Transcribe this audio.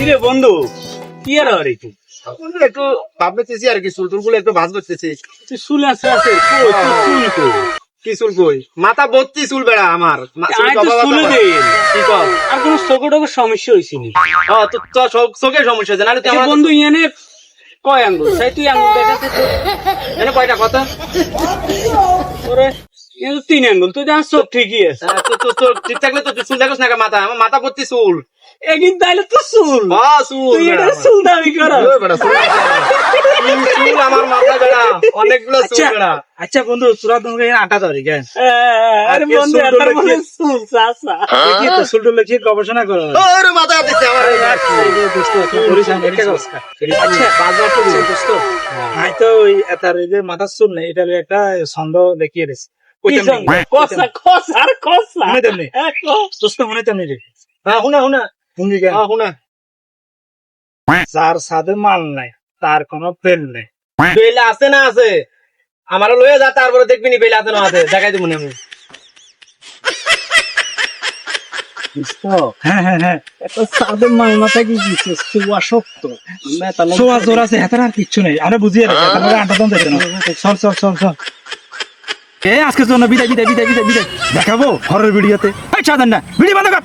কিরে বন্ধু কি আর আর একটু একটু ভাবতেছি আর কি চুল টুল গুলো একটু ভাজ করতেছি। তুই চুল আছে আছে কই তোর চুল কই কি চুল কই মাথা ভর্তি চুল বেড়া আমার আই তো চুলে দে আর কোন চোখে সমস্যা হইছিনি তো চোখের সমস্যা আছে নাহলে তুই আমার বন্ধু ইয়ানে কয় আঙ্গুল তাই তুই আঙ্গুল দেখাতে তো এনে কয়টা কথা ওরে এ তো 3 আঙ্গুল তুই দেখ সব ঠিকই আছে তো ঠিক থাকলে তো তুই চুল দেখোস না মাথা আমার মাথা ভর্তি চুল একদিন তাইলে তো চুল চুল তুই এটা চুল দাবি কর চুল আমার মাথা বেড়া অনেকগুলো চুল বেড়া। আচ্ছা বন্ধু তোরা তোমাকে আটা ধরি কেন আরে বন্ধু এটার মনে চুল চাচা কি তো চুলটো লেখি গবেষণা করো ওরে মাথা দিতে আমার আচ্ছা বাজার তো দোস্ত আই তো ওই এটার এই যে মাথার চুল নেই এটার একটা ছন্দ দেখিয়ে দিছে কসা কসা আর কসা মনে তেমনি দোস্ত মনে তেমনি রে হ্যাঁ শুনা শুনা হিন্দি গান শুনা যার সাথে মাল নাই তার কোনো প্রেম নেই বেলা আছে না আছে আমার লয়ে যা তারপরে দেখবি নি বেলা আছে না আছে দেখাই দিব আমি হ্যাঁ হ্যাঁ হ্যাঁ একটা সাদের মাল মাথা কি দিচ্ছে সুয়া শক্ত সোয়া জোর আছে হাতের আর কিচ্ছু নেই আমরা বুঝিয়ে রাখি আপনারা আটা দাম দিতে না চল চল চল চল আজকের জন্য বিদায় বিদায় বিদায় বিদায় বিদায় দেখাবো হরের ভিডিওতে চাঁদেন না ভিডিও বন্ধ কর